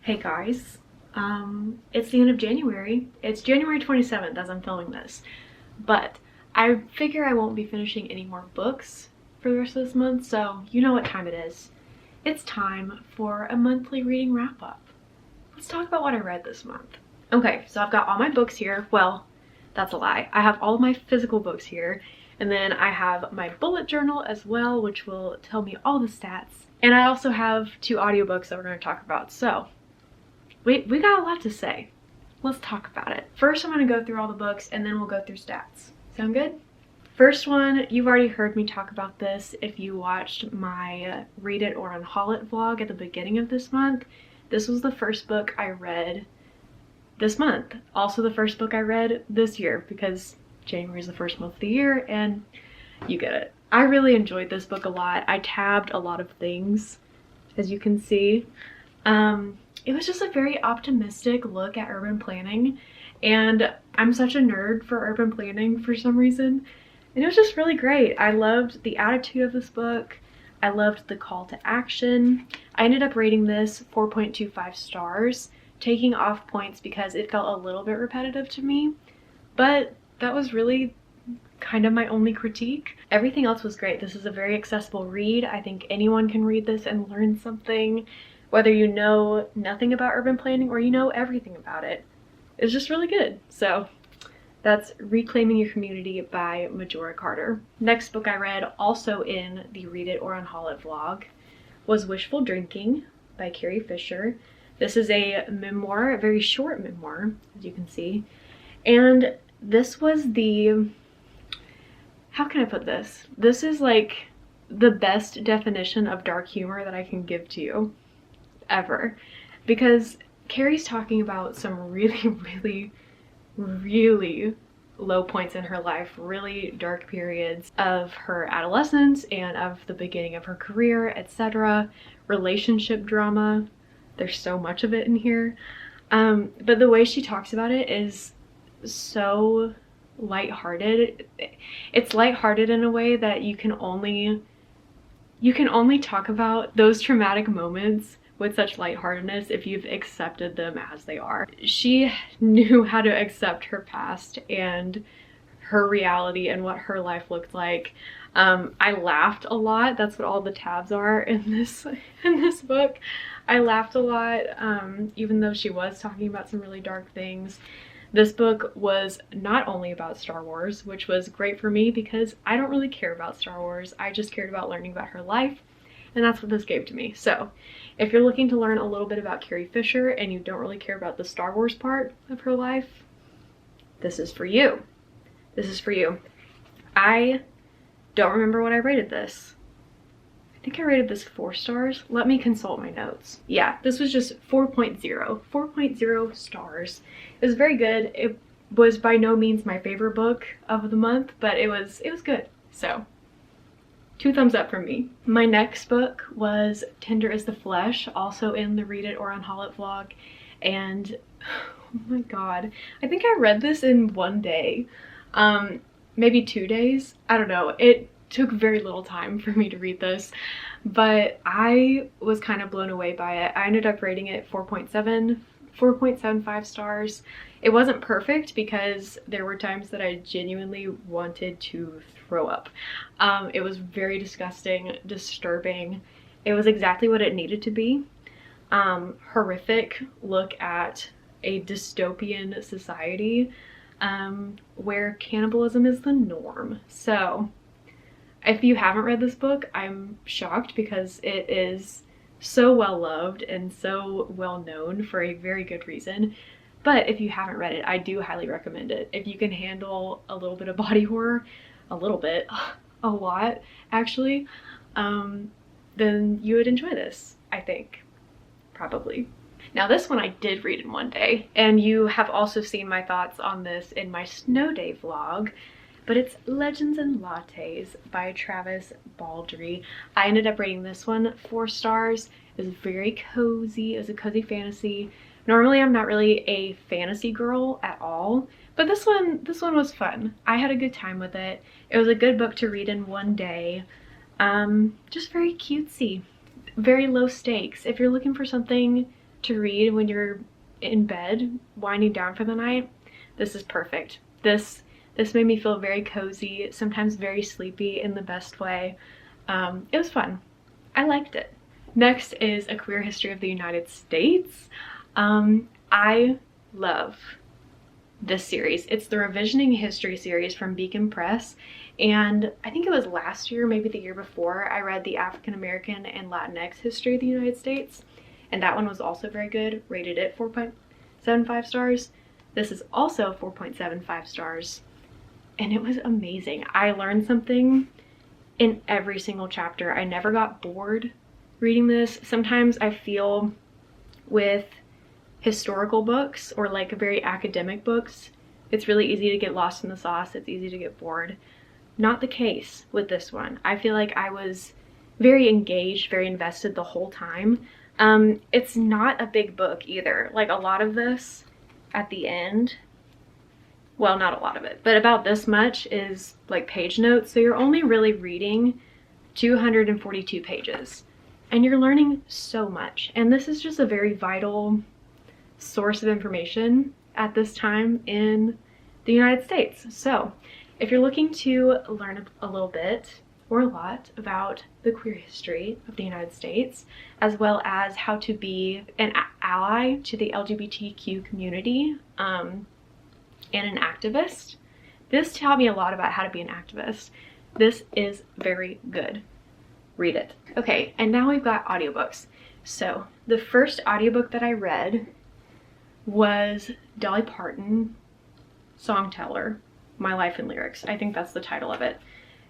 Hey guys, it's the end of January. It's January 27th as I'm filming this, but I figure I won't be finishing any more books for the rest of this month, so you know what time it is. It's time for a monthly reading wrap up. Let's talk about what I read this month. Okay, so I've got all my books here. Well, that's a lie. I have all of my physical books here, and then I have my bullet journal as well, which will tell me all the stats. And I also have 2 audiobooks that we're going to talk about, so we got a lot to say. Let's talk about it. First, I'm going to go through all the books and then we'll go through stats. Sound good? First one, you've already heard me talk about this if you watched my Read It or Unhaul It vlog at the beginning of this month. This was the first book I read this month. Also the first book I read this year because January is the first month of the year and you get it. I really enjoyed this book a lot. I tabbed a lot of things, as you can see. It was just a very optimistic look at urban planning, and I'm such a nerd for urban planning for some reason, and it was just really great. I loved the attitude of this book. I loved the call to action. I ended up rating this 4.25 stars, taking off points because it felt a little bit repetitive to me, but that was really kind of my only critique. Everything else was great. This is a very accessible read. I think anyone can read this and learn something, whether you know nothing about urban planning or you know everything about it. It's just really good. So that's Reclaiming Your Community by Majora Carter. Next book I read, also in the Read It or Unhaul It vlog, was Wishful Drinking by Carrie Fisher. This is a memoir, a very short memoir, as you can see. And this was the, how can I put this? This is like the best definition of dark humor that I can give to you ever, because Carrie's talking about some really low points in her life, really dark periods of her adolescence and of the beginning of her career, etc. Relationship drama, there's so much of it in here, but the way she talks about it is so lighthearted. It's lighthearted in a way that you can only talk about those traumatic moments with such lightheartedness if you've accepted them as they are. She knew how to accept her past and her reality and what her life looked like. I laughed a lot. That's what all the tabs are in this book. I laughed a lot, even though she was talking about some really dark things. This book was not only about Star Wars, which was great for me because I don't really care about Star Wars. I just cared about learning about her life, and that's what this gave to me. So if you're looking to learn a little bit about Carrie Fisher and you don't really care about the Star Wars part of her life, this is for you. This is for you. I don't remember what I rated this. I think I rated this 4 stars. Let me consult my notes. Yeah, this was just 4.0. 4.0 stars. It was very good. It was by no means my favorite book of the month, but it was good. So 2 thumbs up from me. My next book was Tender is the Flesh, also in the Read It or Unhaul It vlog, and oh my god, I think I read this in 1 day, maybe 2 days. I don't know. It took very little time for me to read this, but I was kind of blown away by it. I ended up rating it 4.75 stars. It wasn't perfect because there were times that I genuinely wanted to throw up. It was very disgusting, disturbing. It was exactly what it needed to be. Horrific look at a dystopian society where cannibalism is the norm. So if you haven't read this book, I'm shocked because it is so well loved and so well known for a very good reason. But if you haven't read it, I do highly recommend it. If you can handle a little bit of body horror, a little bit, a lot actually, then you would enjoy this, I think, probably. Now this one I did read in 1 day, and you have also seen my thoughts on this in my snow day vlog, but it's Legends and Lattes by Travis Baldree. I ended up rating this one 4 stars. It was very cozy. It was a cozy fantasy. Normally I'm not really a fantasy girl at all, but this one was fun. I had a good time with it. It was a good book to read in 1 day. Just very cutesy, very low stakes. If you're looking for something to read when you're in bed, winding down for the night, this is perfect. This made me feel very cozy, sometimes very sleepy in the best way. It was fun. I liked it. Next is A Queer History of the United States. I love this series. It's the Revisioning History series from Beacon Press, and I think it was last year, maybe the year before, I read the African American and Latinx History of the United States, and that one was also very good. Rated it 4.75 stars. This is also 4.75 stars, and it was amazing. I learned something in every single chapter. I never got bored reading this. Sometimes I feel with historical books or like very academic books, it's really easy to get lost in the sauce. It's easy to get bored. Not the case with this one. I feel like I was very engaged, very invested the whole time. It's not a big book either. Like a lot of this at the end, well, not a lot of it, but about this much is like page notes. So you're only really reading 242 pages and you're learning so much. And this is just a very vital source of information at this time in the United States. So if you're looking to learn a little bit or a lot about the queer history of the United States, as well as how to be an ally to the LGBTQ community and an activist, this taught me a lot about how to be an activist. This is very good. Read it. Okay, and now we've got audiobooks. So the first audiobook that I read was Dolly Parton, Songteller, My Life in Lyrics. I think that's the title of it.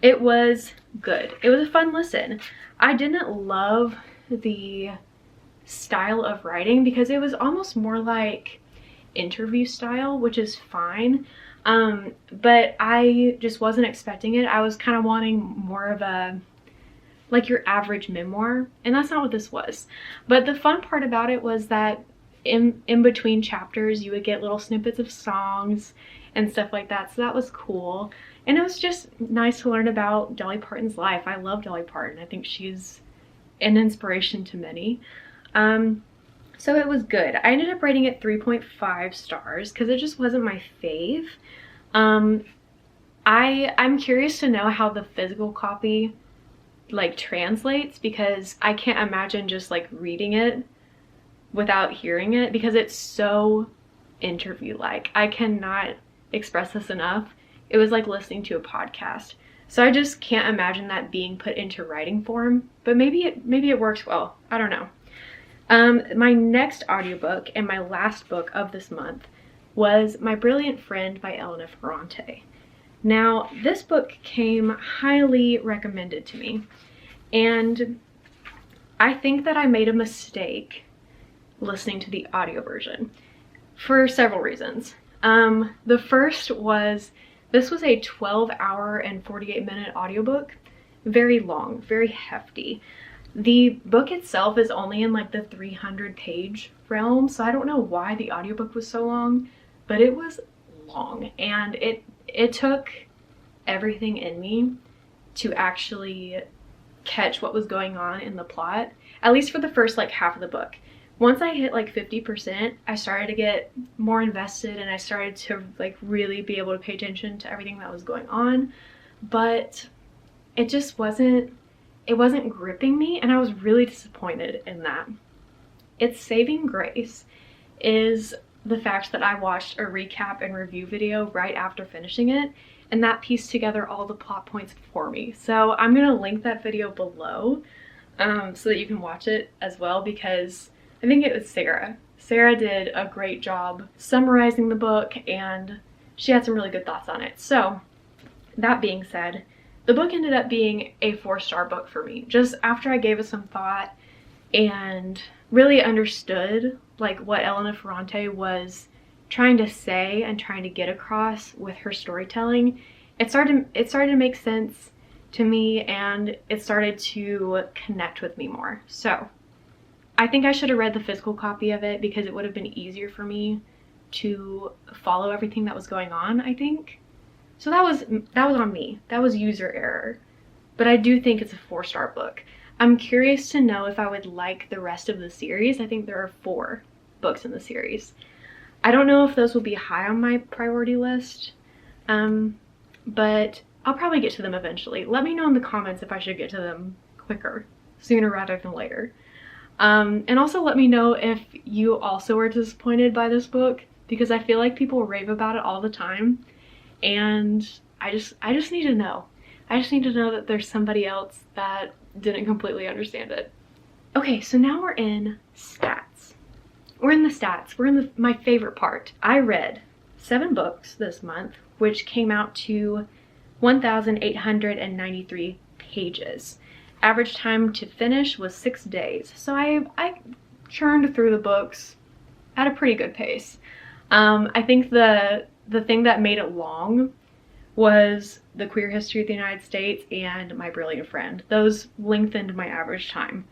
It was good. It was a fun listen. I didn't love the style of writing because it was almost more like interview style, which is fine. But I just wasn't expecting it. I was kind of wanting more of a, like your average memoir, and that's not what this was. But the fun part about it was that in between chapters you would get little snippets of songs and stuff like that, so that was cool. And it was just nice to learn about Dolly Parton's life. I love Dolly Parton. I think she's an inspiration to many. So it was good. I ended up rating it 3.5 stars because it just wasn't my fave. I'm curious to know how the physical copy like translates, because I can't imagine just like reading it without hearing it, because it's so interview-like. I cannot express this enough. It was like listening to a podcast. So I just can't imagine that being put into writing form, but maybe it works well. I don't know. My next audiobook and my last book of this month was My Brilliant Friend by Elena Ferrante. Now, this book came highly recommended to me, and I think that I made a mistake listening to the audio version for several reasons. The first was, this was a 12-hour and 48-minute audiobook, very long, very hefty. The book itself is only in like the 300-page realm, so I don't know why the audiobook was so long, but it was long, and it took everything in me to actually catch what was going on in the plot, at least for the first like half of the book. Once I hit like 50%, I started to get more invested and I started to like really be able to pay attention to everything that was going on, but it just wasn't gripping me, and I was really disappointed in that. Its saving grace is the fact that I watched a recap and review video right after finishing it, and that pieced together all the plot points for me. So I'm gonna link that video below so that you can watch it as well, because I think it was Sarah. Sarah did a great job summarizing the book, and she had some really good thoughts on it. So that being said, the book ended up being a 4-star book for me. Just after I gave it some thought and really understood like what Elena Ferrante was trying to say and trying to get across with her storytelling, it started to make sense to me, and it started to connect with me more. So I think I should have read the physical copy of it, because it would have been easier for me to follow everything that was going on, I think. So that was on me. That was user error. But I do think it's a 4-star book. I'm curious to know if I would like the rest of the series. I think there are 4 books in the series. I don't know if those will be high on my priority list, but I'll probably get to them eventually. Let me know in the comments if I should get to them quicker, sooner rather than later. And also let me know if you also were disappointed by this book, because I feel like people rave about it all the time, and I just need to know. I just need to know that there's somebody else that didn't completely understand it. Okay, so now we're in stats. We're in the stats. We're in my favorite part. I read 7 books this month, which came out to 1,893 pages. Average time to finish was 6 days. So I churned through the books at a pretty good pace. I think the thing that made it long was The Queer History of the United States and My Brilliant Friend. Those lengthened my average time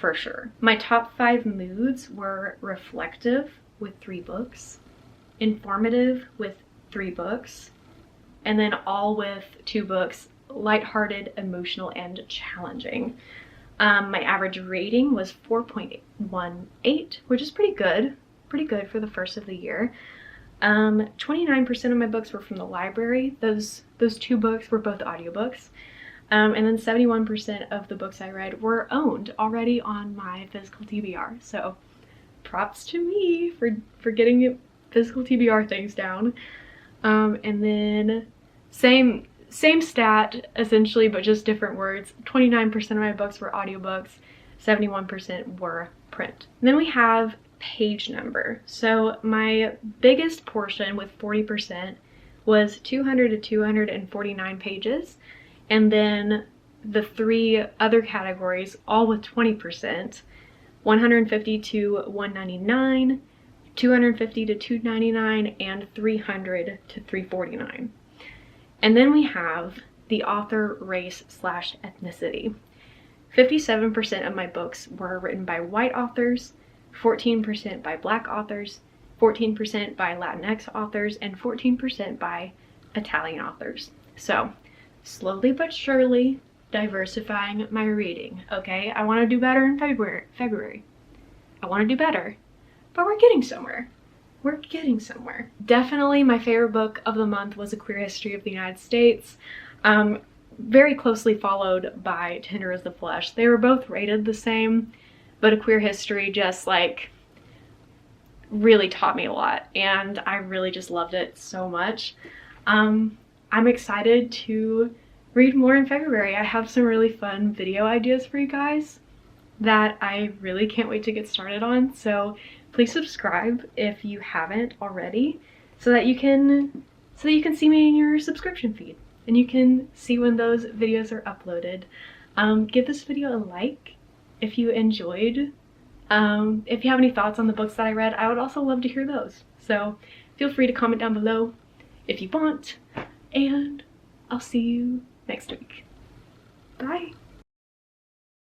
for sure. My top 5 moods were reflective with 3 books, informative with 3 books, and then all with 2 books, lighthearted, emotional, and challenging. My average rating was 4.18, which is pretty good for the first of the year. 29% of my books were from the library. Those 2 books were both audiobooks. And then 71% of the books I read were owned already on my physical TBR. So props to me for getting physical TBR things down. And then same stat essentially, but just different words. 29% of my books were audiobooks, 71% were print. And then we have page number. So my biggest portion with 40% was 200 to 249 pages, and then the 3 other categories, all with 20%, 150 to 199, 250 to 299, and 300 to 349. And then we have the author, race / ethnicity. 57% of my books were written by white authors, 14% by Black authors, 14% by Latinx authors, and 14% by Italian authors. So slowly but surely diversifying my reading, okay? I want to do better in February. I want to do better, but we're getting somewhere. We're getting somewhere. Definitely my favorite book of the month was A Queer History of the United States. Very closely followed by Tender as the Flesh. They were both rated the same, but A Queer History just like really taught me a lot, and I really just loved it so much. I'm excited to read more in February. I have some really fun video ideas for you guys that I really can't wait to get started on, so please subscribe if you haven't already, so that you can see me in your subscription feed and you can see when those videos are uploaded. Give this video a like if you enjoyed. If you have any thoughts on the books that I read, I would also love to hear those. So feel free to comment down below if you want, and I'll see you next week. Bye.